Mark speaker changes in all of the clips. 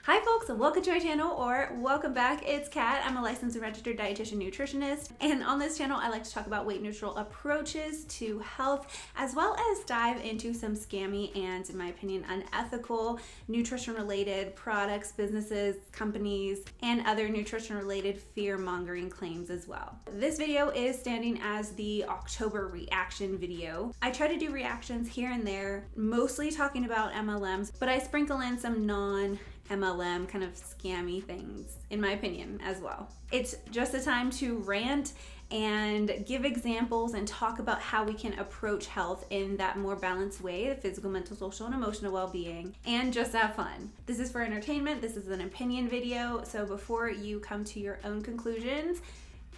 Speaker 1: Hi folks, welcome to my channel, or welcome back. It's Kat. I'm a licensed and registered dietitian nutritionist, and on this channel I like to talk about weight neutral approaches to health, as well as dive into some scammy and, in my opinion, unethical nutrition related products, businesses, companies, and other nutrition related fear-mongering claims as well. This video is standing as the October reaction video. I try to do reactions here and there, mostly talking about MLMs, but I sprinkle in some non-MLM kind of scammy things, in my opinion, as well. It's just a time to rant and give examples and talk about how we can approach health in that more balanced way, physical, mental, social, and emotional well-being, and just have fun. This is for entertainment. This is an opinion video, so before you come to your own conclusions,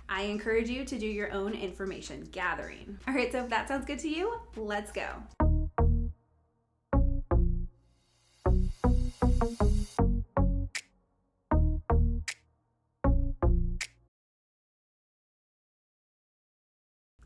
Speaker 1: I encourage you to do your own information gathering. All right, so if that sounds good to you, let's go.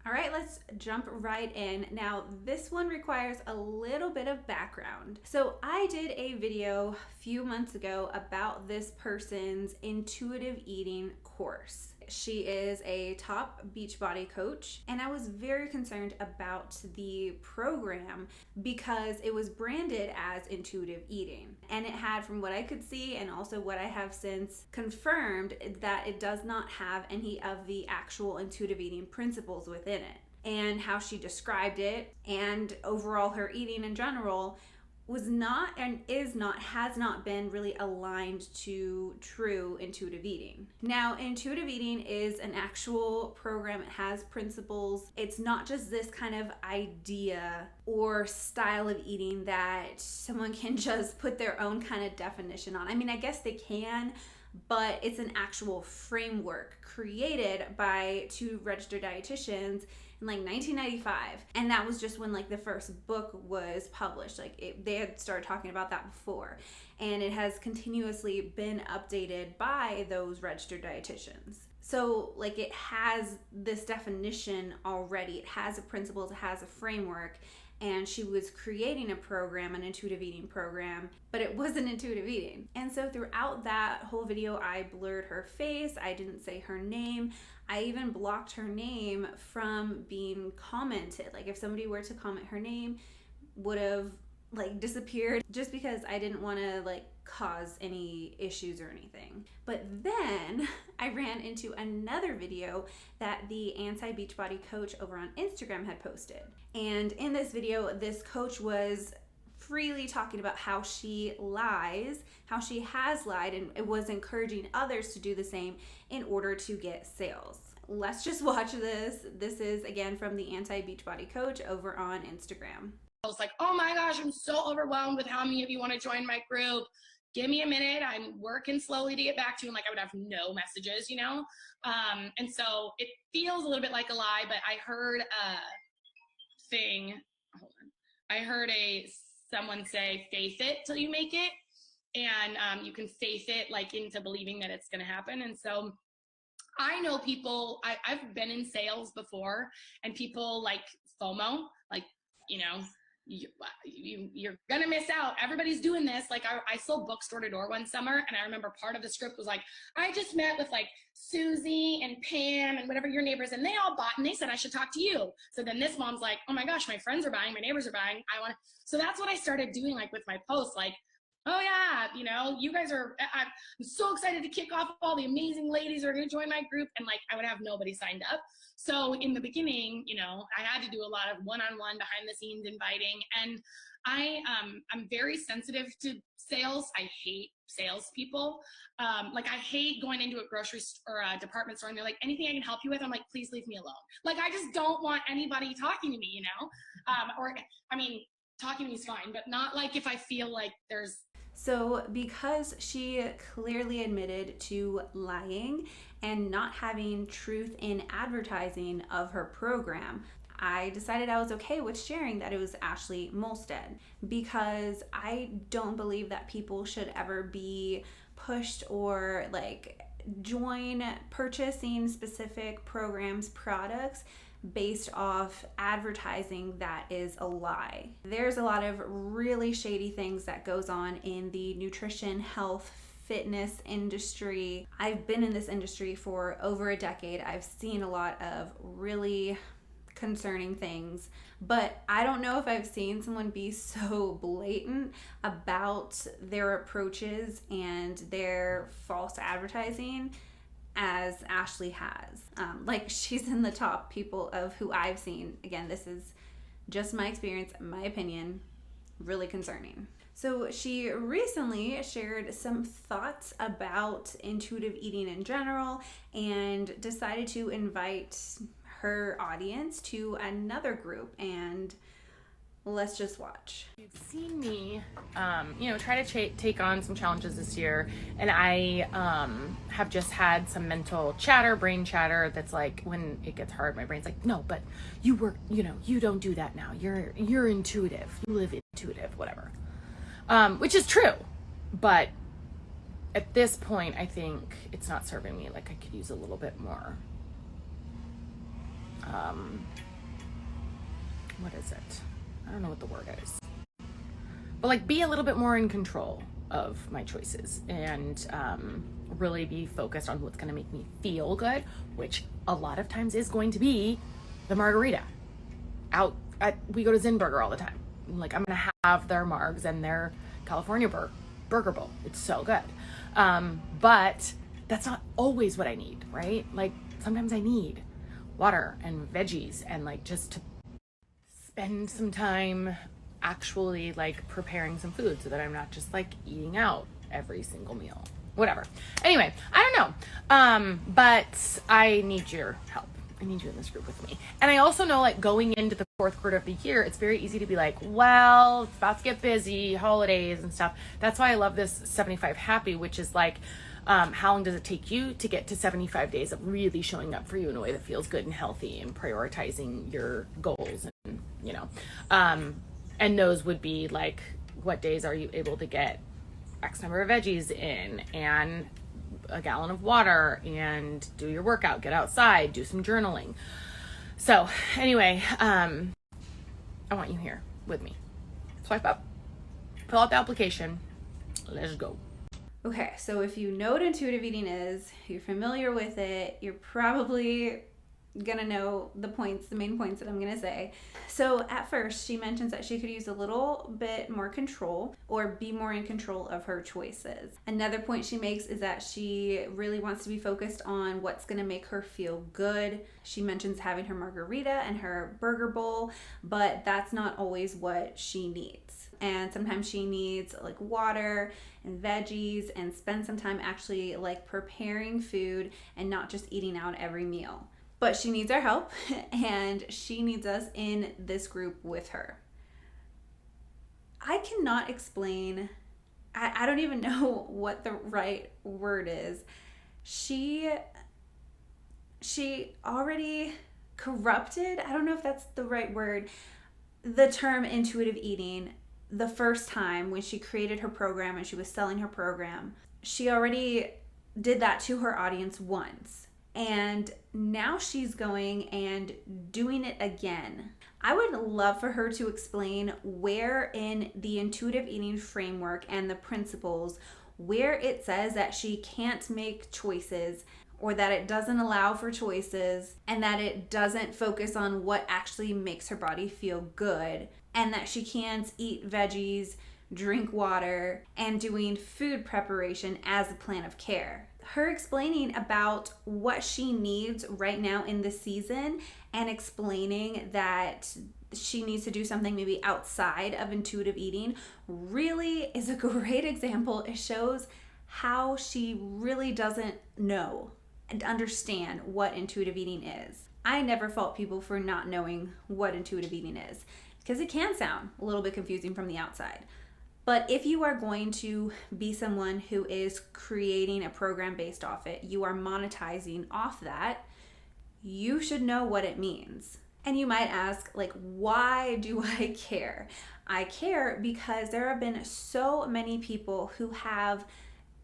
Speaker 1: All right, let's jump right in. Now, this one requires a little bit of background. So I did a video a few months ago about this person's intuitive eating course. She is a top Beachbody coach, and I was very concerned about the program because it was branded as intuitive eating. And it had, from what I could see and also what I have since confirmed, that it does not have any of the actual intuitive eating principles within it. And how she described it and overall her eating in general was not and has not been really aligned to true intuitive eating. Now, intuitive eating is an actual program. It has principles. It's not just this kind of idea or style of eating that someone can just put their own kind of definition on. I mean, I guess they can, but it's an actual framework created by two registered dietitians in like 1995, and that was just when like the first book was published. They had started talking about that before, and it has continuously been updated by those registered dietitians. So like it has this definition already, it has a principles, it has a framework, and she was creating a program, an intuitive eating program, but it wasn't intuitive eating. And so throughout that whole video, I blurred her face, I didn't say her name, I even blocked her name from being commented. Like if somebody were to comment her name, would have like disappeared, just because I didn't want to like cause any issues or anything. But then I ran into another video that the anti-Beachbody coach over on Instagram had posted. And in this video, this coach was freely talking about how she lies, how she has lied, and it was encouraging others to do the same in order to get sales. Let's just watch this. This is again from the anti-Beachbody coach over on Instagram.
Speaker 2: I was like, oh my gosh, I'm so overwhelmed with how many of you want to join my group. Give me a minute. I'm working slowly to get back to you. And like I would have no messages, you know? And so it feels a little bit like a lie, but I heard a thing. Hold on. I heard someone say, faith it till you make it. And you can faith it like into believing that it's going to happen. And so I know people, I've been in sales before, and people like FOMO, like, you know, you're gonna miss out. Everybody's doing this. Like I sold books door to door one summer, and I remember part of the script was like, I just met with like Susie and Pam and whatever your neighbors, and they all bought, and they said I should talk to you. So then this mom's like, oh my gosh, my friends are buying, my neighbors are buying, I want. So that's what I started doing, like with my posts, like, oh yeah, you know, you guys are, I'm so excited to kick off all the amazing ladies who are going to join my group. And like, I would have nobody signed up. So in the beginning, you know, I had to do a lot of one-on-one behind the scenes inviting. And I'm very sensitive to sales. I hate salespeople. Like I hate going into a grocery store or a department store and they're like, anything I can help you with? I'm like, please leave me alone. Like, I just don't want anybody talking to me, you know? Or, I mean, talking to me is fine, but not like if I feel like there's.
Speaker 1: So because she clearly admitted to lying and not having truth in advertising of her program, I decided I was okay with sharing that it was Ashlie Molstead, because I don't believe that people should ever be pushed or like join purchasing specific programs, products based off advertising that is a lie. There's a lot of really shady things that goes on in the nutrition, health, fitness industry. I've been in this industry for over a decade. I've seen a lot of really concerning things, but I don't know if I've seen someone be so blatant about their approaches and their false advertising as Ashlie has. Like, she's in the top people of who I've seen. Again, this is just my experience, my opinion, really concerning. So she recently shared some thoughts about intuitive eating in general and decided to invite her audience to another group, and let's just watch.
Speaker 3: You've seen me, try to take on some challenges this year, and I have just had some mental chatter, brain chatter that's like, when it gets hard, my brain's like, no, but you work, you don't do that now. You're intuitive. You live intuitive, whatever. Which is true, but at this point, I think it's not serving me. Like, I could use a little bit more. What is it? I don't know what the word is, but like, be a little bit more in control of my choices and really be focused on what's going to make me feel good, which a lot of times is going to be the margarita. We go to Zen Burger all the time. Like, I'm going to have their margs and their California burger bowl. It's so good. But that's not always what I need, right? Like, sometimes I need water and veggies and like just to spend some time actually like preparing some food so that I'm not just like eating out every single meal, whatever. Anyway, I don't know. But I need your help. I need you in this group with me. And I also know, like, going into the fourth quarter of the year, it's very easy to be like, well, it's about to get busy, holidays and stuff. That's why I love this 75 Happy, which is like, how long does it take you to get to 75 days of really showing up for you in a way that feels good and healthy and prioritizing your goals and, and those would be like, what days are you able to get X number of veggies in and a gallon of water and do your workout, get outside, do some journaling. So anyway, I want you here with me. Swipe up, fill out the application. Let's go.
Speaker 1: Okay, so if you know what intuitive eating is, you're familiar with it, you're probably gonna know the main points that I'm gonna say. So at first, she mentions that she could use a little bit more control or be more in control of her choices. Another point she makes is that she really wants to be focused on what's gonna make her feel good. She mentions having her margarita and her burger bowl, but that's not always what she needs. And sometimes she needs like water and veggies and spend some time actually like preparing food and not just eating out every meal. But she needs our help, and she needs us in this group with her. I cannot explain, I don't even know what the right word is. She already corrupted, I don't know if that's the right word, the term intuitive eating the first time when she created her program and she was selling her program. She already did that to her audience once. And now she's going and doing it again. I would love for her to explain where in the intuitive eating framework and the principles, where it says that she can't make choices or that it doesn't allow for choices and that it doesn't focus on what actually makes her body feel good and that she can't eat veggies, drink water, and doing food preparation as a plan of care. Her explaining about what she needs right now in the season and explaining that she needs to do something maybe outside of intuitive eating really is a great example. It shows how she really doesn't know and understand what intuitive eating is. I never fault people for not knowing what intuitive eating is because it can sound a little bit confusing from the outside. But if you are going to be someone who is creating a program based off it, you are monetizing off that, you should know what it means. And you might ask, like, why do I care? I care because there have been so many people who have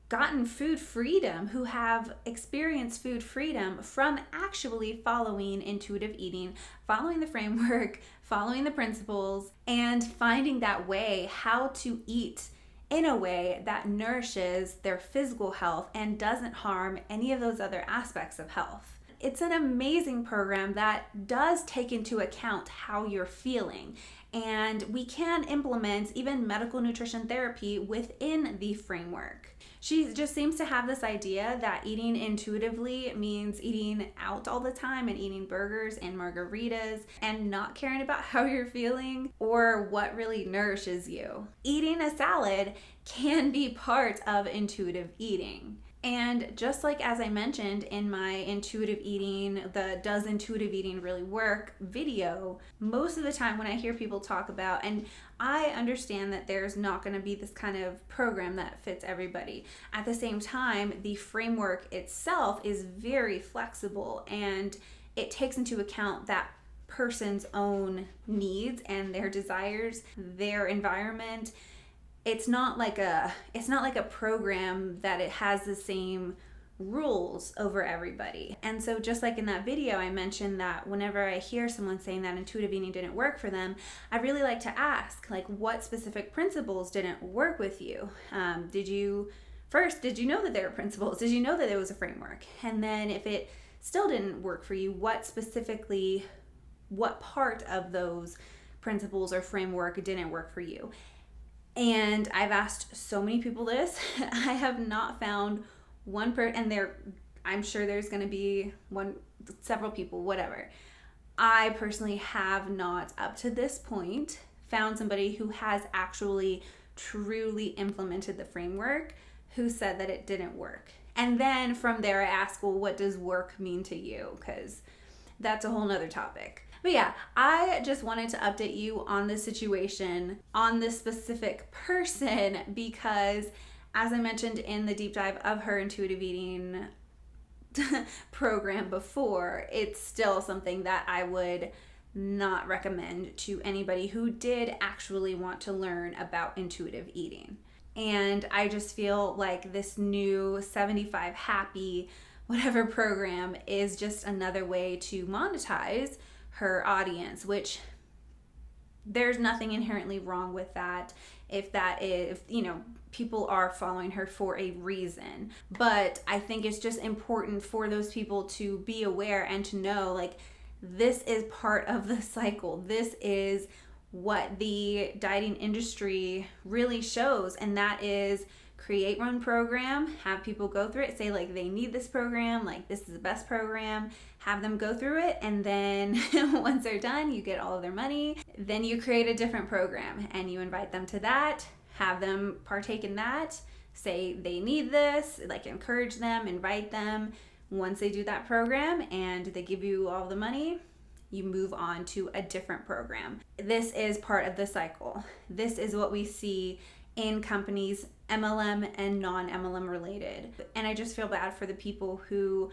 Speaker 1: gotten food freedom, who have experienced food freedom from actually following intuitive eating, following the framework, following the principles, and finding that way how to eat in a way that nourishes their physical health and doesn't harm any of those other aspects of health. It's an amazing program that does take into account how you're feeling, and we can implement even medical nutrition therapy within the framework. She just seems to have this idea that eating intuitively means eating out all the time and eating burgers and margaritas and not caring about how you're feeling or what really nourishes you. Eating a salad can be part of intuitive eating. And just like as I mentioned in my intuitive eating, the Does Intuitive Eating Really Work video, most of the time when I hear people talk about, and I understand that there's not going to be this kind of program that fits everybody. At the same time, the framework itself is very flexible and it takes into account that person's own needs and their desires, their environment. It's not like a program that it has the same rules over everybody. And so just like in that video, I mentioned that whenever I hear someone saying that intuitive eating didn't work for them, I really like to ask, like, what specific principles didn't work with you? Did you know that there were principles? Did you know that there was a framework? And then if it still didn't work for you, what part of those principles or framework didn't work for you? And I've asked so many people this. I have not found one person, and I'm sure there's going to be several people, whatever. I personally have not, up to this point, found somebody who has actually truly implemented the framework who said that it didn't work. And then from there, I ask, well, what does work mean to you? Because that's a whole nother topic. But yeah, I just wanted to update you on this situation, on this specific person, because as I mentioned in the deep dive of her intuitive eating program before, it's still something that I would not recommend to anybody who did actually want to learn about intuitive eating. And I just feel like this new 75 Happy whatever program is just another way to monetize her audience, which there's nothing inherently wrong with that if people are following her for a reason. But I think it's just important for those people to be aware and to know, like, this is part of the cycle. This is what the dieting industry really shows, and that is create one program, have people go through it, say like they need this program, like this is the best program, have them go through it, and then once they're done, you get all of their money. Then you create a different program and you invite them to that, have them partake in that, say they need this, like encourage them, invite them. Once they do that program and they give you all the money, you move on to a different program. This is part of the cycle. This is what we see in companies, MLM and non-MLM related. And I just feel bad for the people who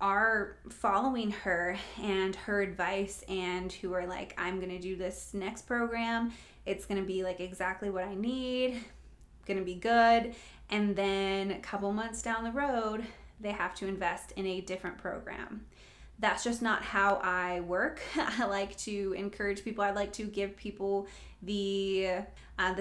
Speaker 1: are following her and her advice and who are like, I'm gonna do this next program. It's gonna be like exactly what I need, gonna be good. And then a couple months down the road, they have to invest in a different program. That's just not how I work. I like to encourage people. I like to give people the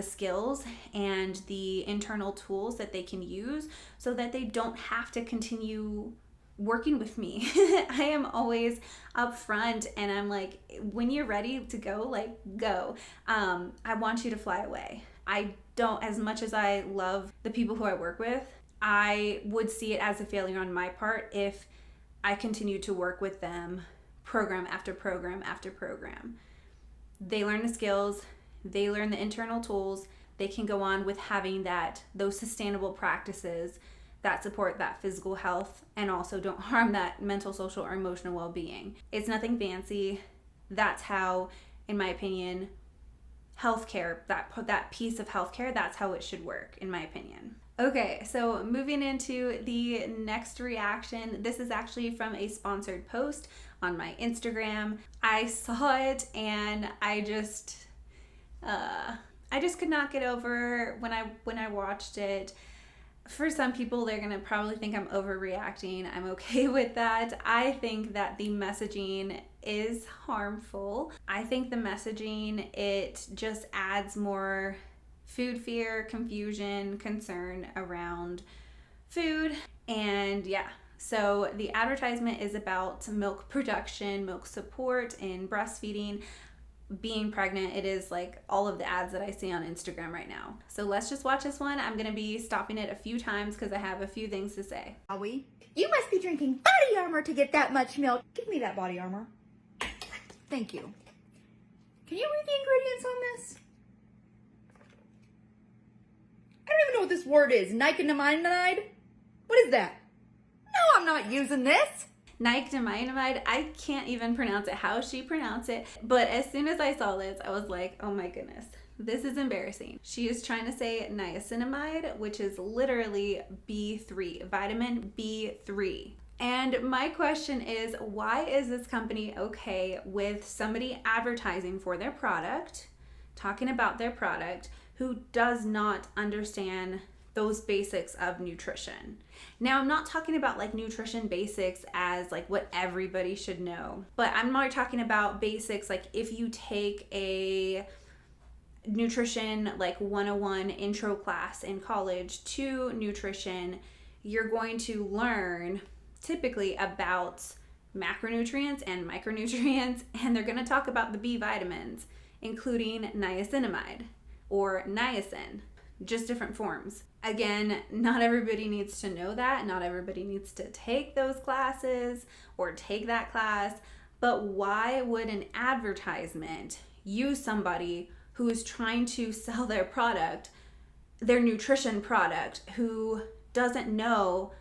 Speaker 1: skills and the internal tools that they can use so that they don't have to continue working with me. I am always upfront and I'm like, when you're ready to go, like, go. I want you to fly away. I don't, as much as I love the people who I work with, I would see it as a failure on my part if I continue to work with them program after program after program. They learn the skills, they learn the internal tools, they can go on with having those sustainable practices that support that physical health and also don't harm that mental, social, or emotional well-being. It's nothing fancy. That's how, in my opinion, healthcare, that piece of healthcare, that's how it should work, in my opinion. Okay, so moving into the next reaction. This is actually from a sponsored post on my Instagram. I saw it and I just could not get over when I watched it. For some people, they're gonna probably think I'm overreacting. I'm okay with that. I think that the messaging is harmful. I think the messaging, it just adds more food fear, confusion, concern around food. And yeah, so the advertisement is about milk production, milk support in breastfeeding, being pregnant. It is like all of the ads that I see on Instagram right now. So let's just watch this one. I'm going to be stopping it a few times because I have a few things to say.
Speaker 4: Are we? You must be drinking body armor to get that much milk. Give me that body armor. Thank you. Can you read the ingredients on this? I don't even know what this word is. Nicotinamide? What is that? No, I'm not using this.
Speaker 1: Nicotinamide, I can't even pronounce it how she pronounced it, but as soon as I saw this, I was like, oh my goodness, this is embarrassing. She is trying to say niacinamide, which is literally B3, vitamin B3. And my question is, why is this company okay with somebody advertising for their product, talking about their product, who does not understand those basics of nutrition? Now, I'm not talking about like nutrition basics as like what everybody should know, but I'm more talking about basics like if you take a nutrition like 101 intro class in college to nutrition, you're going to learn typically about macronutrients and micronutrients, and they're going to talk about the B vitamins, including niacinamide or niacin, just different forms. Again, not everybody needs to know that. Not everybody needs to take those classes or take that class. But why would an advertisement use somebody who is trying to sell their product, their nutrition product, who doesn't know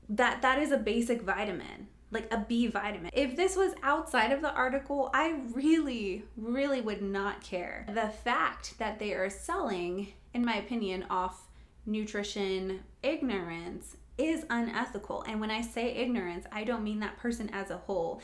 Speaker 1: that that is a basic vitamin, like a B vitamin? If this was outside of the article, I really would not care. The fact that they are selling, in my opinion, off nutrition ignorance is unethical. And when I say ignorance, I don't mean that person as a whole.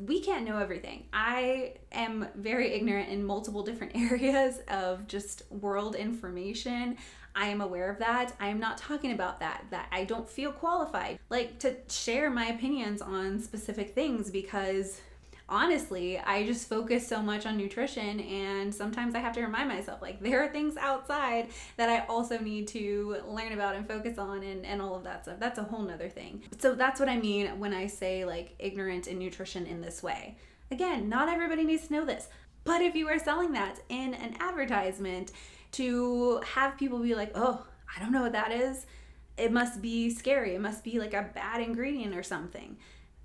Speaker 1: We can't know everything. I am very ignorant in multiple different areas of just world information. I am aware of that. I am not talking about that I don't feel qualified like to share my opinions on specific things, because honestly, I just focus so much on nutrition, and sometimes I have to remind myself like there are things outside that I also need to learn about and focus on, and all of that stuff. That's a whole nother thing. So that's what I mean when I say like ignorant in nutrition in this way. Again, not everybody needs to know this, but if you are selling that in an advertisement to have people be like, oh, I don't know what that is, it must be scary, it must be like a bad ingredient or something,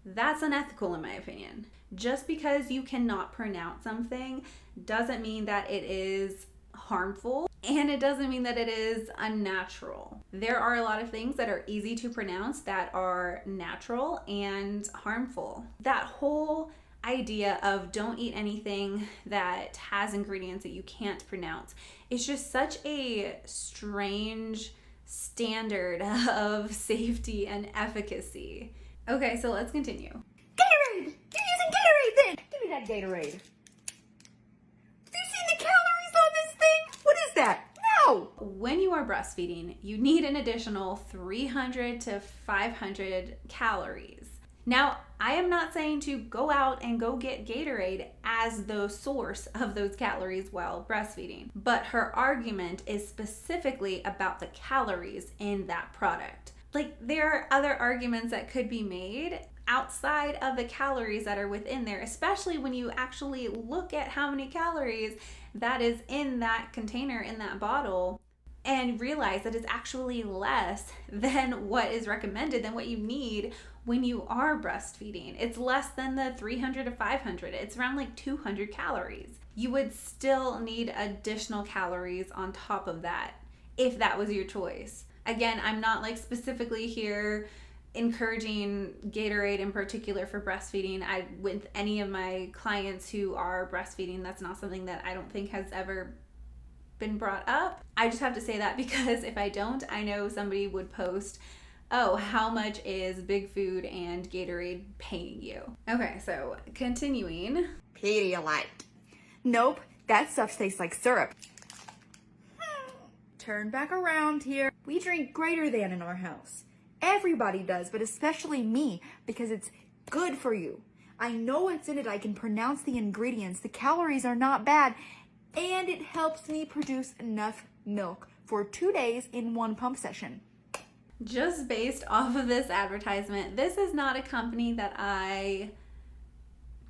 Speaker 1: that's unethical in my opinion. Just because you cannot pronounce something doesn't mean that it is harmful, and it doesn't mean that it is unnatural. There are a lot of things that are easy to pronounce that are natural and harmful. That whole idea of don't eat anything that has ingredients that you can't pronounce is just such a strange standard of safety and efficacy. Okay, so let's continue.
Speaker 4: Gatorade! You're using Gatorade then! Give me that Gatorade. Have you seen the calories on this thing? What is that? No!
Speaker 1: When you are breastfeeding, you need an additional 300 to 500 calories. Now, I am not saying to go out and go get Gatorade as the source of those calories while breastfeeding, but her argument is specifically about the calories in that product. Like, there are other arguments that could be made outside of the calories that are within there, especially when you actually look at how many calories that is in that container, in that bottle, and realize that it's actually less than what is recommended, than what you need when you are breastfeeding. It's less than the 300 to 500. It's around like 200 calories. You would still need additional calories on top of that if that was your choice. Again, I'm not like specifically here encouraging Gatorade in particular for breastfeeding. With any of my clients who are breastfeeding, that's not something that I don't think has ever been brought up. I just have to say that because if I don't, I know somebody would post, oh, how much is Big Food and Gatorade paying you? Okay, so continuing.
Speaker 4: Pedialyte. Nope, that stuff tastes like syrup. Turn back around here. We drink greater than in our house. Everybody does, but especially me, because it's good for you. I know what's in it. I can pronounce the ingredients. The calories are not bad, and it helps me produce enough milk for 2 days in one pump session.
Speaker 1: Just based off of this advertisement, this is not a company that I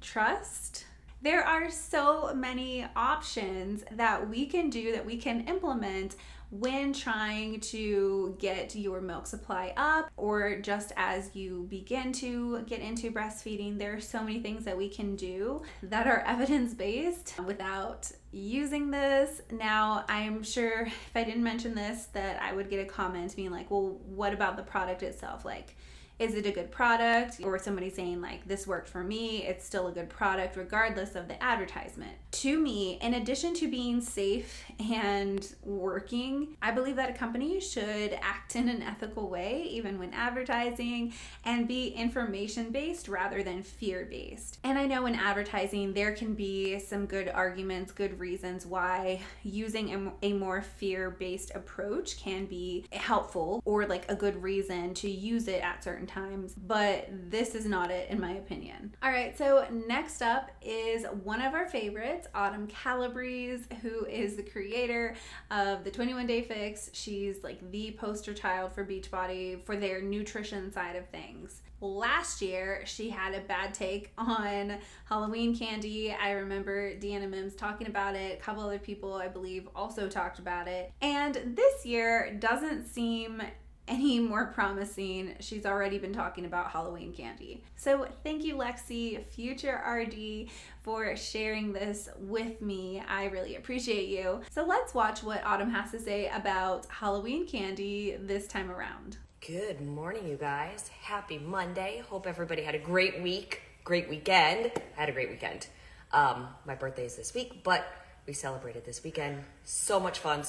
Speaker 1: trust. There are so many options that we can do, that we can implement when trying to get your milk supply up, or just as you begin to get into breastfeeding. There are so many things that we can do that are evidence-based without using this. Now, I'm sure if I didn't mention this, that I would get a comment being like, well, what about the product itself? Like, is it a good product? Or somebody saying like, this worked for me, it's still a good product regardless of the advertisement. To me, in addition to being safe and working, I believe that a company should act in an ethical way, even when advertising, and be information-based rather than fear-based. And I know in advertising, there can be some good arguments, good reasons why using a more fear-based approach can be helpful, or like a good reason to use it at certain times, but this is not it in my opinion. All right, so next up is one of our favorites, Autumn Calabrese, who is the creator of the 21 Day Fix. She's like the poster child for Beachbody for their nutrition side of things. Last year, she had a bad take on Halloween candy. I remember Deanna Mims talking about it. A couple other people, I believe, also talked about it. And this year doesn't seem any more promising. She's already been talking about Halloween candy. So thank you, Lexi, future RD, for sharing this with me. I really appreciate you. So let's watch what Autumn has to say about Halloween candy this time around.
Speaker 5: Good morning, you guys. Happy Monday. Hope everybody had a great week, great weekend. I had a great weekend. My birthday is this week, but we celebrated this weekend. So much fun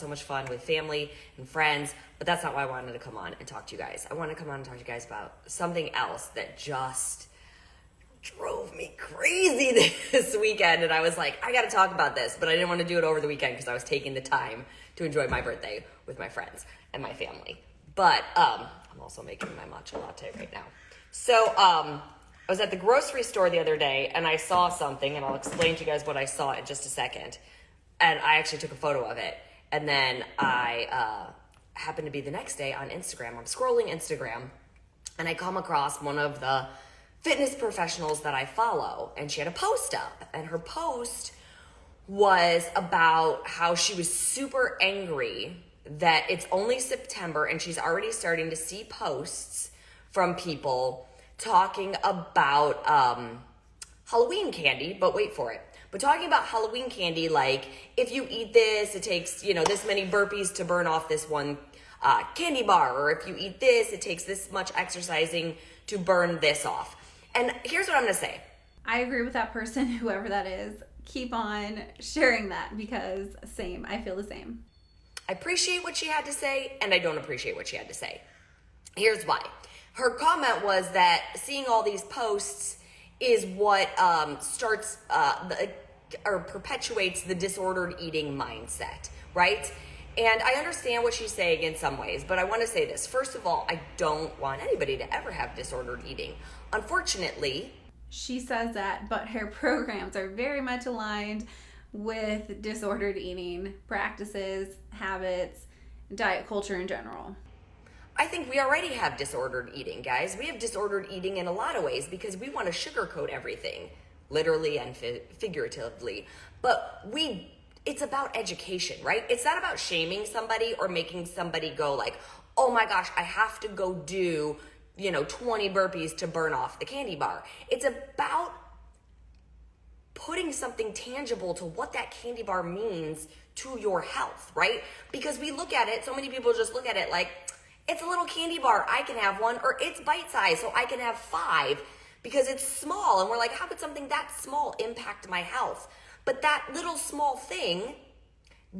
Speaker 5: with family and friends. But that's not why I wanted to come on and talk to you guys. I wanted to come on and talk to you guys about something else that just drove me crazy this weekend. And I was like, I got to talk about this, but I didn't want to do it over the weekend because I was taking the time to enjoy my birthday with my friends and my family. But I'm also making my matcha latte right now. So I was at the grocery store the other day and I saw something, and I'll explain to you guys what I saw in just a second. And I actually took a photo of it. And then I happened to be the next day on Instagram. I'm scrolling Instagram and I come across one of the fitness professionals that I follow. And she had a post up. And her post was about how she was super angry that it's only September and she's already starting to see posts from people talking about Halloween candy, but wait for it. But talking about Halloween candy, like, if you eat this, it takes, this many burpees to burn off this one candy bar. Or if you eat this, it takes this much exercising to burn this off. And here's what I'm going to say.
Speaker 1: I agree with that person, whoever that is. Keep on sharing that, because same. I feel the same.
Speaker 5: I appreciate what she had to say, and I don't appreciate what she had to say. Here's why. Her comment was that seeing all these posts is what starts or perpetuates the disordered eating mindset, right? And I understand what she's saying in some ways, but I want to say this. First of all, I don't want anybody to ever have disordered eating. Unfortunately,
Speaker 1: she says that, but her programs are very much aligned with disordered eating practices, habits, diet culture in general.
Speaker 5: I think we already have disordered eating, guys. We have disordered eating in a lot of ways because we want to sugarcoat everything, literally and figuratively. But it's about education, right? It's not about shaming somebody or making somebody go like, oh my gosh, I have to go do, 20 burpees to burn off the candy bar. It's about putting something tangible to what that candy bar means to your health, right? Because we look at it, so many people just look at it like, it's a little candy bar, I can have one, or it's bite-sized, so I can have 5 because it's small. And we're like, how could something that small impact my health? But that little small thing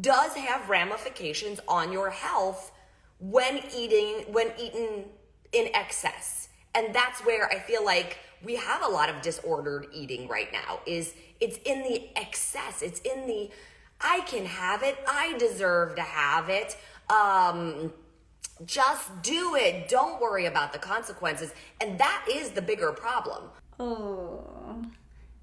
Speaker 5: does have ramifications on your health when eaten in excess. And that's where I feel like we have a lot of disordered eating right now, is it's in the excess. It's in the, I can have it, I deserve to have it. Just do it. Don't worry about the consequences. And that is the bigger problem.
Speaker 1: Oh,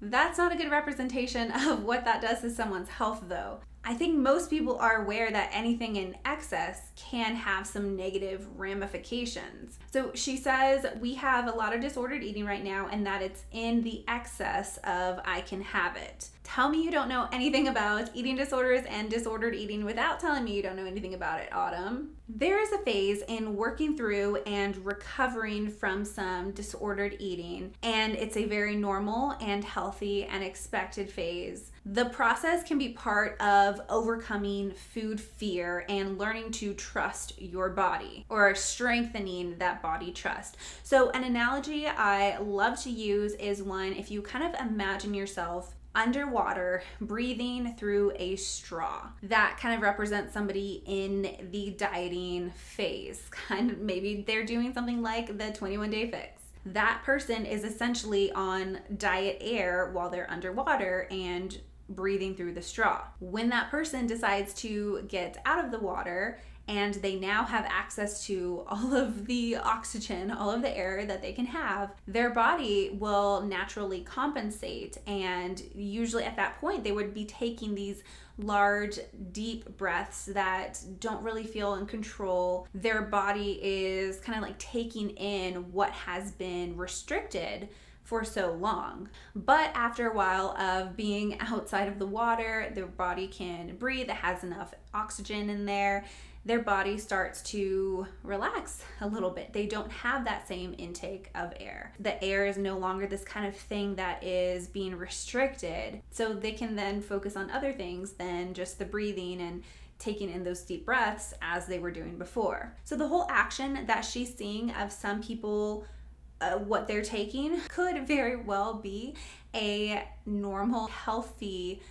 Speaker 1: that's not a good representation of what that does to someone's health, though. I think most people are aware that anything in excess can have some negative ramifications. So she says we have a lot of disordered eating right now, and that it's in the excess of I can have it. Tell me you don't know anything about eating disorders and disordered eating without telling me you don't know anything about it, Autumn. There is a phase in working through and recovering from some disordered eating, and it's a very normal and healthy and expected phase. The process can be part of overcoming food fear and learning to trust your body, or strengthening that body trust. So an analogy I love to use is one, if you kind of imagine yourself underwater breathing through a straw. That kind of represents somebody in the dieting phase. Kind of maybe they're doing something like the 21-day fix. That person is essentially on diet air while they're underwater and breathing through the straw. When that person decides to get out of the water and they now have access to all of the oxygen, all of the air that they can have, their body will naturally compensate. And usually at that point, they would be taking these large, deep breaths that don't really feel in control. Their body is kind of like taking in what has been restricted for so long. But after a while of being outside of the water, their body can breathe, it has enough oxygen in there, their body starts to relax a little bit. They don't have that same intake of air. The air is no longer this kind of thing that is being restricted. So they can then focus on other things than just the breathing and taking in those deep breaths as they were doing before. So the whole action that she's seeing of some people, what they're taking could very well be a normal, healthy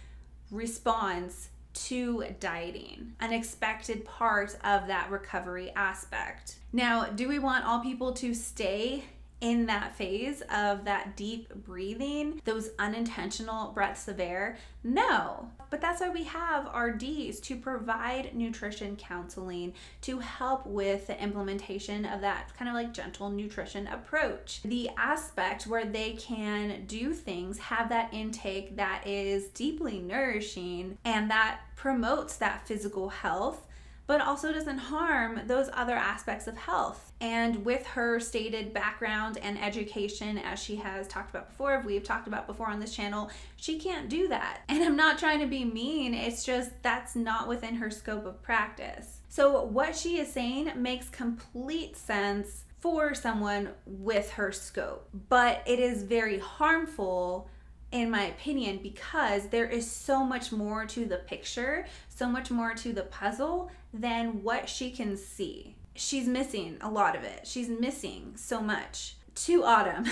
Speaker 1: response to dieting, an expected part of that recovery aspect. Now, do we want all people to stay in that phase of that deep breathing, those unintentional breaths of air? No, but that's why we have our Ds, to provide nutrition counseling to help with the implementation of that kind of like gentle nutrition approach. The aspect where they can do things, have that intake that is deeply nourishing and that promotes that physical health, but also doesn't harm those other aspects of health. And with her stated background and education, as she has talked about before, we've talked about before on this channel, she can't do that. And I'm not trying to be mean, it's just that's not within her scope of practice. So what she is saying makes complete sense for someone with her scope, but it is very harmful in my opinion, because there is so much more to the picture, so much more to the puzzle than what she can see. She's missing a lot of it. She's missing so much. To Autumn,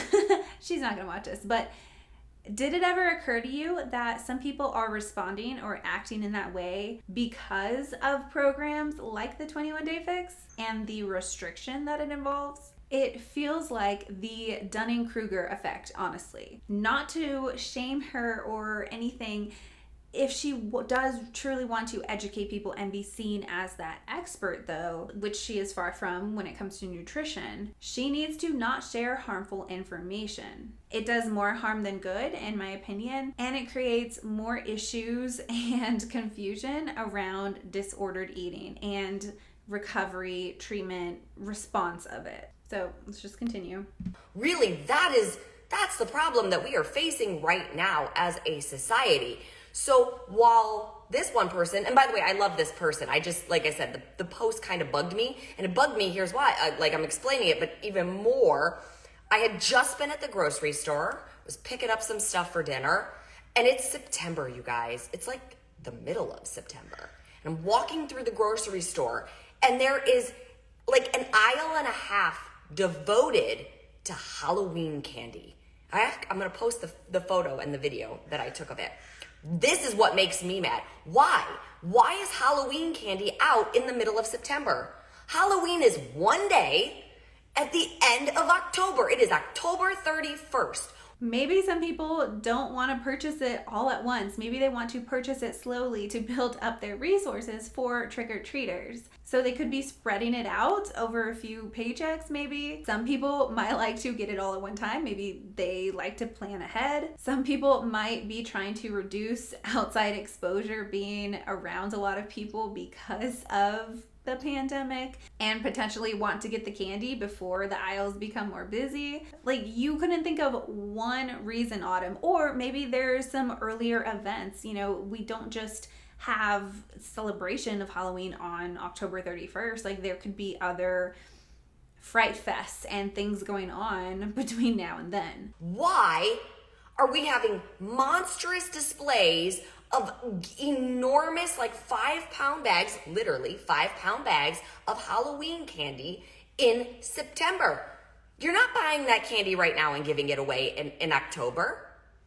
Speaker 1: she's not gonna watch this, but did it ever occur to you that some people are responding or acting in that way because of programs like the 21-day fix and the restriction that it involves? It feels like the Dunning-Kruger effect, honestly. Not to shame her or anything. If she does truly want to educate people and be seen as that expert though, which she is far from when it comes to nutrition, she needs to not share harmful information. It does more harm than good, in my opinion, and it creates more issues and confusion around disordered eating and recovery, treatment, response of it. So let's just continue.
Speaker 5: Really, that's the problem that we are facing right now as a society. So while this one person, and by the way, I love this person. I just, like I said, the post kind of bugged me, and it bugged me. Here's why. I'm explaining it, but even more, I had just been at the grocery store, was picking up some stuff for dinner, and it's September, you guys. It's like the middle of September. And I'm walking through the grocery store, and there is like an aisle and a half devoted to Halloween candy. I'm going to post the photo and the video that I took of it. This is what makes me mad. Why? Why is Halloween candy out in the middle of September? Halloween is one day at the end of October. It is October 31st.
Speaker 1: Maybe some people don't want to purchase it all at once. Maybe they want to purchase it slowly to build up their resources for trick-or-treaters. So they could be spreading it out over a few paychecks maybe. Some people might like to get it all at one time. Maybe they like to plan ahead. Some people might be trying to reduce outside exposure, being around a lot of people because of the pandemic, and potentially want to get the candy before the aisles become more busy. Like, you couldn't think of one reason, Autumn. Or maybe there's some earlier events. You know, we don't just have celebration of Halloween on October 31st. Like, there could be other fright fests and things going on between now and then.
Speaker 5: Why are we having monstrous displays of enormous, like 5-pound bags, literally 5-pound bags of Halloween candy in September? You're not buying that candy right now and giving it away in October.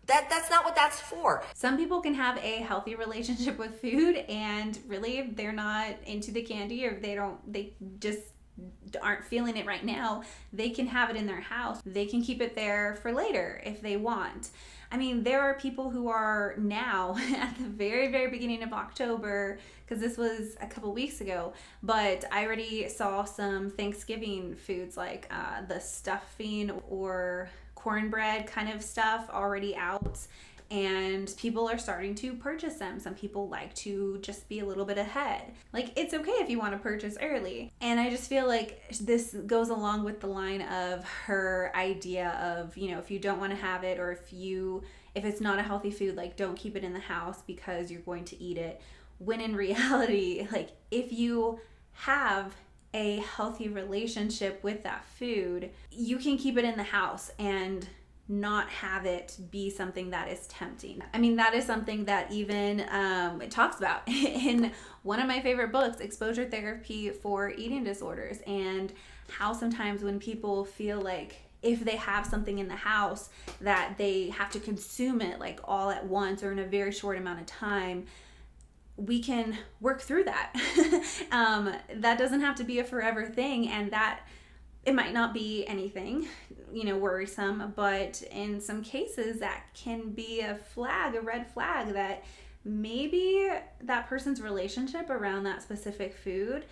Speaker 5: That's not what that's for.
Speaker 1: Some people can have a healthy relationship with food, and really they're not into the candy, or they just aren't feeling it right now. They can have it in their house. They can keep it there for later if they want. I mean, there are people who are now at the very, very beginning of October, because this was a couple weeks ago, but I already saw some Thanksgiving foods like the stuffing or cornbread kind of stuff already out, and people are starting to purchase them. Some people like to just be a little bit ahead. Like, it's okay if you want to purchase early. And I just feel like this goes along with the line of her idea of, you know, if you don't want to have it, or if it's not a healthy food, like, don't keep it in the house because you're going to eat it. When in reality, like, if you have a healthy relationship with that food, you can keep it in the house and not have it be something that is tempting. I mean, that is something that even it talks about in one of my favorite books, Exposure Therapy for Eating Disorders, and how sometimes when people feel like if they have something in the house that they have to consume it like all at once or in a very short amount of time, we can work through that. That doesn't have to be a forever thing, and that it might not be anything, you know, worrisome, but in some cases that can be a red flag that maybe that person's relationship around that specific food,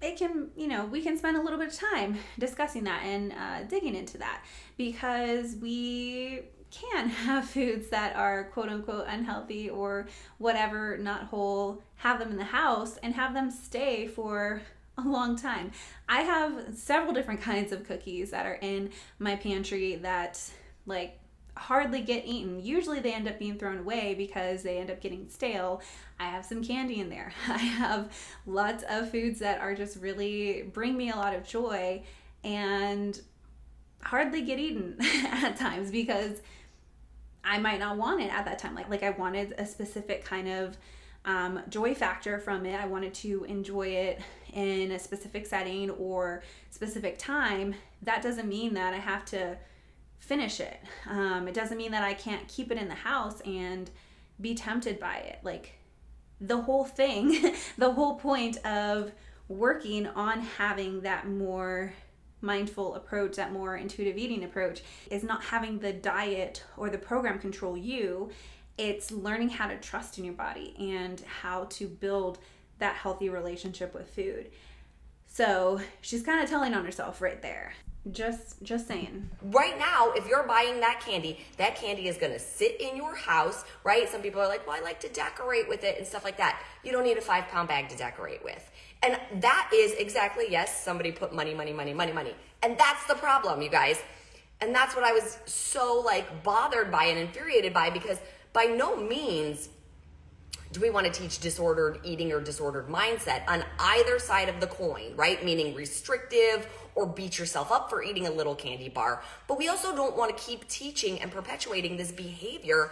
Speaker 1: it can, you know, we can spend a little bit of time discussing that and digging into that, because we can have foods that are quote unquote unhealthy or whatever, not whole, have them in the house and have them stay for a long time. I have several different kinds of cookies that are in my pantry that like hardly get eaten. Usually they end up being thrown away because they end up getting stale. I have some candy in there. I have lots of foods that are just really bring me a lot of joy and hardly get eaten at times because I might not want it at that time. Like I wanted a specific kind of joy factor from it. I wanted to enjoy it in a specific setting or specific time. That doesn't mean that I have to finish it. It doesn't mean that I can't keep it in the house and be tempted by it. Like the whole thing, the whole point of working on having that more mindful approach, that more intuitive eating approach, is not having the diet or the program control you. It's learning how to trust in your body and how to build that healthy relationship with food. So she's kind of telling on herself right there. Just saying.
Speaker 5: Right now, if you're buying that candy is going to sit in your house, right? Some people are like, well, I like to decorate with it and stuff like that. You don't need a 5-pound bag to decorate with. And that is exactly, yes, somebody put money. And that's the problem, you guys. And that's what I was so like bothered by and infuriated by, because by no means do we want to teach disordered eating or disordered mindset on either side of the coin, right? Meaning restrictive or beat yourself up for eating a little candy bar. But we also don't want to keep teaching and perpetuating this behavior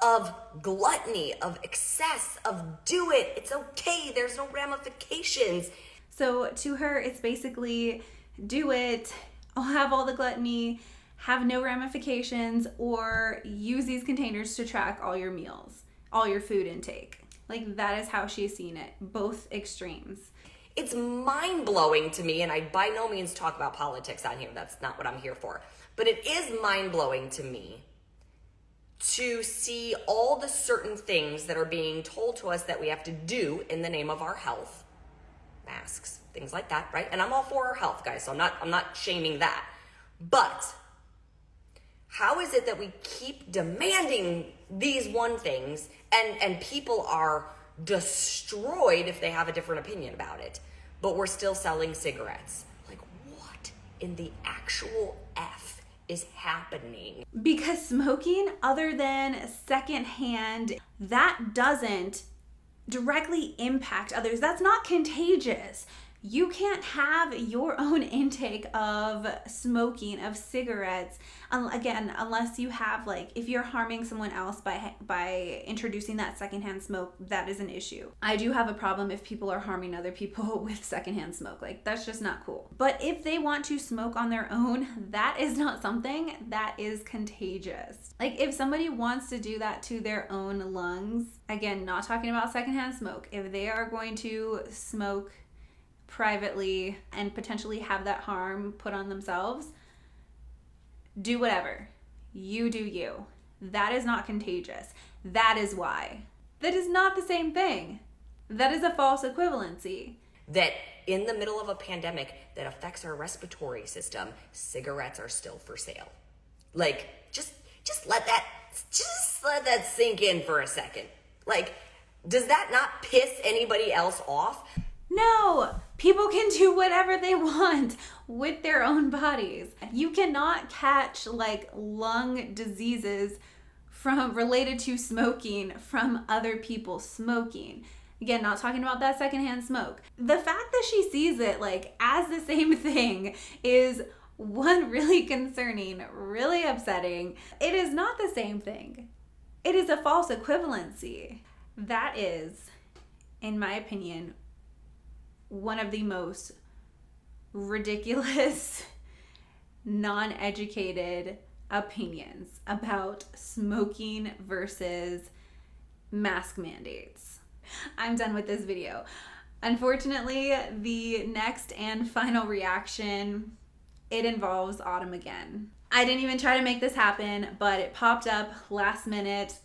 Speaker 5: of gluttony, of excess, of do it, it's okay, there's no ramifications.
Speaker 1: So to her, it's basically do it, I'll have all the gluttony, have no ramifications, or use these containers to track all your meals, all your food intake. Like that is how she's seen it, both extremes.
Speaker 5: It's mind-blowing to me, and I by no means talk about politics on here. That's not what I'm here for. But it is mind-blowing to me to see all the certain things that are being told to us that we have to do in the name of our health. Masks, things like that, right? And I'm all for our health, guys, so I'm not shaming that. But how is it that we keep demanding these one things and people are destroyed if they have a different opinion about it, but we're still selling cigarettes? Like, what in the actual F is happening?
Speaker 1: Because smoking, other than secondhand, that doesn't directly impact others. That's not contagious. You can't have your own intake of smoking, of cigarettes, again, unless you have, like, if you're harming someone else by introducing that secondhand smoke, that is an issue. I do have a problem if people are harming other people with secondhand smoke. Like, that's just not cool. But if they want to smoke on their own, that is not something that is contagious. Like, if somebody wants to do that to their own lungs, again, not talking about secondhand smoke, if they are going to smoke privately and potentially have that harm put on themselves, do whatever. You do you. That is not contagious. That is why. That is not the same thing. That is a false equivalency.
Speaker 5: That in the middle of a pandemic that affects our respiratory system, cigarettes are still for sale. Like, just let that sink in for a second. Like, does that not piss anybody else off?
Speaker 1: No, people can do whatever they want with their own bodies. You cannot catch, like, lung diseases related to smoking from other people smoking. Again, not talking about that secondhand smoke. The fact that she sees it, like, as the same thing is, one, really concerning, really upsetting. It is not the same thing. It is a false equivalency. That is, in my opinion, one of the most ridiculous, non-educated opinions about smoking versus mask mandates. I'm done with this video. Unfortunately, the next and final reaction, it involves Autumn again. I didn't even try to make this happen, but it popped up last minute.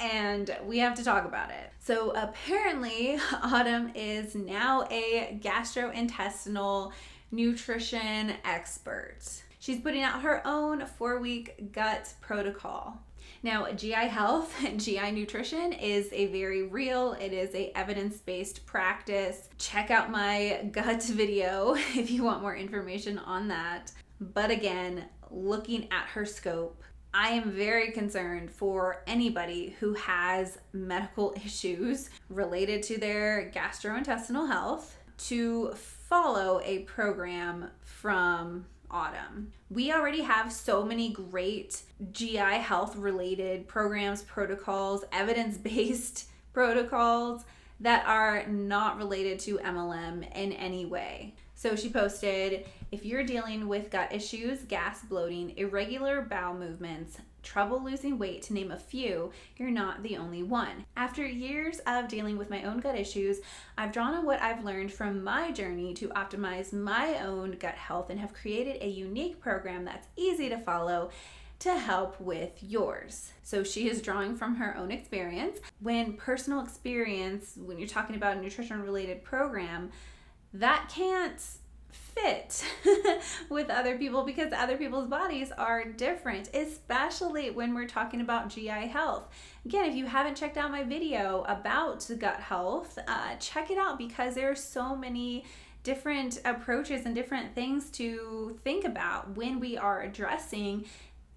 Speaker 1: And we have to talk about it. So apparently, Autumn is now a gastrointestinal nutrition expert. She's putting out her own 4-week gut protocol. Now, GI health and GI nutrition is a very real, it is a evidence-based practice. Check out my gut video if you want more information on that. But again, looking at her scope, I am very concerned for anybody who has medical issues related to their gastrointestinal health to follow a program from Autumn. We already have so many great GI health related programs, protocols, evidence-based protocols that are not related to MLM in any way. So she posted, if you're dealing with gut issues, gas, bloating, irregular bowel movements, trouble losing weight, to name a few, you're not the only one. After years of dealing with my own gut issues, I've drawn on what I've learned from my journey to optimize my own gut health and have created a unique program that's easy to follow to help with yours. So she is drawing from her own experience. When personal experience, when you're talking about a nutrition related program, that can't fit with other people because other people's bodies are different, especially when we're talking about GI health. Again, if you haven't checked out my video about gut health, check it out because there are so many different approaches and different things to think about when we are addressing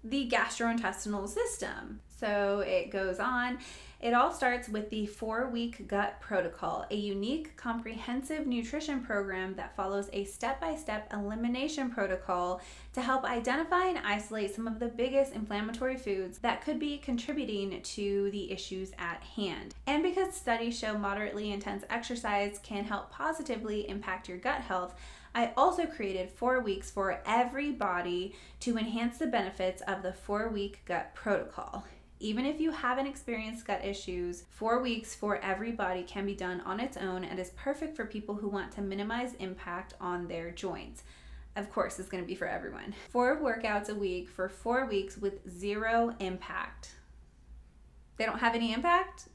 Speaker 1: the gastrointestinal system. So it goes on. It all starts with the 4-week gut protocol, a unique, comprehensive nutrition program that follows a step-by-step elimination protocol to help identify and isolate some of the biggest inflammatory foods that could be contributing to the issues at hand. And because studies show moderately intense exercise can help positively impact your gut health, I also created 4 weeks for everybody to enhance the benefits of the 4-week gut protocol. Even if you haven't experienced gut issues, 4 weeks for everybody can be done on its own and is perfect for people who want to minimize impact on their joints. Of course, it's going to be for everyone. 4 workouts a week for 4 weeks with 0 impact. They don't have any impact?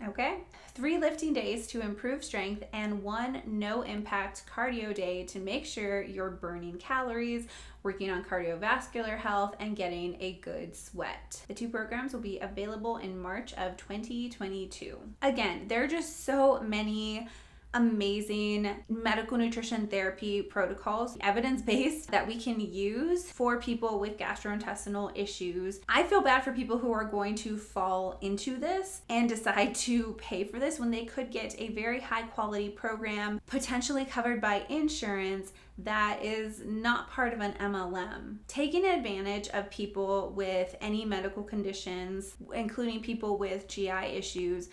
Speaker 1: Okay. 3 lifting days to improve strength and 1 no impact cardio day to make sure you're burning calories, working on cardiovascular health, and getting a good sweat. The 2 programs will be available in March of 2022. Again, there are just so many amazing medical nutrition therapy protocols, evidence-based, that we can use for people with gastrointestinal issues. I feel bad for people who are going to fall into this and decide to pay for this when they could get a very high quality program, potentially covered by insurance, that is not part of an MLM. Taking advantage of people with any medical conditions, including people with GI issues,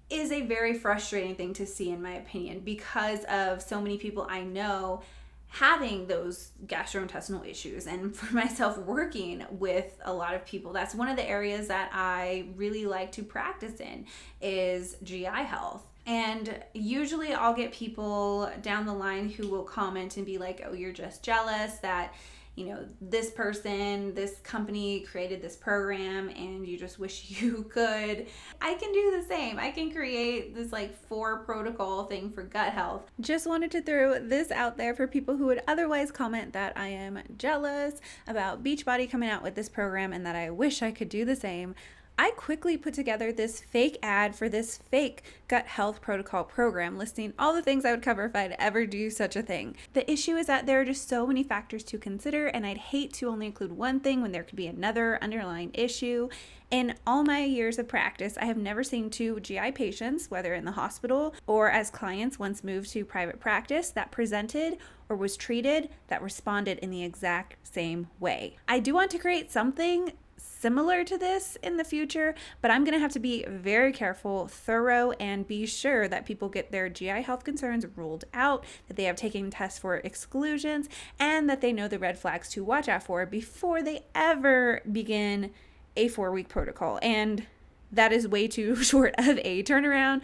Speaker 1: is a very frustrating thing to see, in my opinion, because of so many people I know having those gastrointestinal issues. And for myself, working with a lot of people, that's one of the areas that I really like to practice in, is GI health. And usually I'll get people down the line who will comment and be like, oh, you're just jealous that, you know, this person, this company created this program and you just wish you could. I can do the same. I can create this like 4 protocol thing for gut health. Just wanted to throw this out there for people who would otherwise comment that I am jealous about Beachbody coming out with this program and that I wish I could do the same. I quickly put together this fake ad for this fake gut health protocol program, listing all the things I would cover if I'd ever do such a thing. The issue is that there are just so many factors to consider, and I'd hate to only include one thing when there could be another underlying issue. In all my years of practice, I have never seen 2 GI patients, whether in the hospital or as clients once moved to private practice, that presented or was treated that responded in the exact same way. I do want to create something similar to this in the future, but I'm going to have to be very careful, thorough, and be sure that people get their GI health concerns ruled out, that they have taken tests for exclusions, and that they know the red flags to watch out for before they ever begin a 4-week protocol. And that is way too short of a turnaround,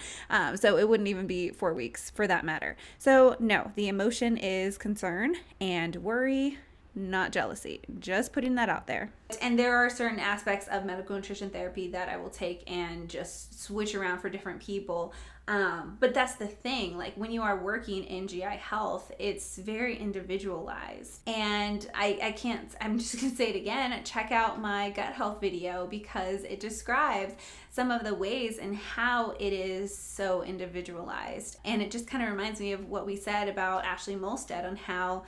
Speaker 1: so it wouldn't even be 4 weeks for that matter. So no, the emotion is concern and worry, not jealousy. Just putting that out there. And there are certain aspects of medical nutrition therapy that I will take and just switch around for different people. But that's the thing, like when you are working in GI health, it's very individualized. And I'm just gonna say it again, check out my gut health video because it describes some of the ways and how it is so individualized. And it just kind of reminds me of what we said about Ashlie Molstead on how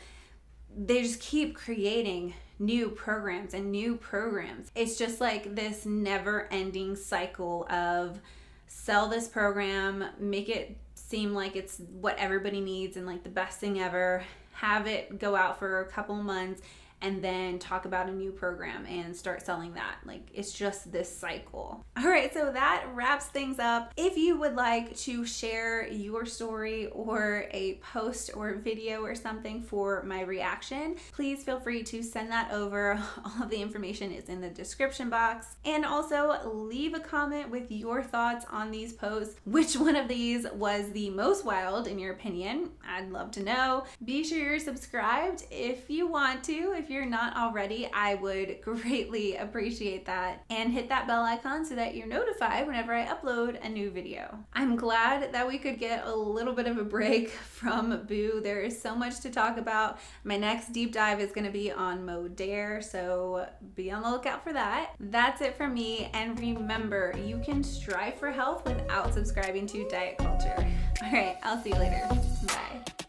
Speaker 1: they just keep creating new programs and new programs. It's just like this never-ending cycle of sell this program, make it seem like it's what everybody needs and like the best thing ever, have it go out for a couple months, and then talk about a new program and start selling that. Like, it's just this cycle. All right, so that wraps things up. If you would like to share your story or a post or video or something for my reaction, please feel free to send that over. All of the information is in the description box. And also leave a comment with your thoughts on these posts. Which one of these was the most wild in your opinion? I'd love to know. Be sure you're subscribed if you want to. If you're not already, I would greatly appreciate that. And hit that bell icon so that you're notified whenever I upload a new video. I'm glad that we could get a little bit of a break from Boo. There is so much to talk about. My next deep dive is going to be on Mode Dare, so be on the lookout for that. That's it from me, and remember, you can strive for health without subscribing to diet culture. All right, I'll see you later. Bye.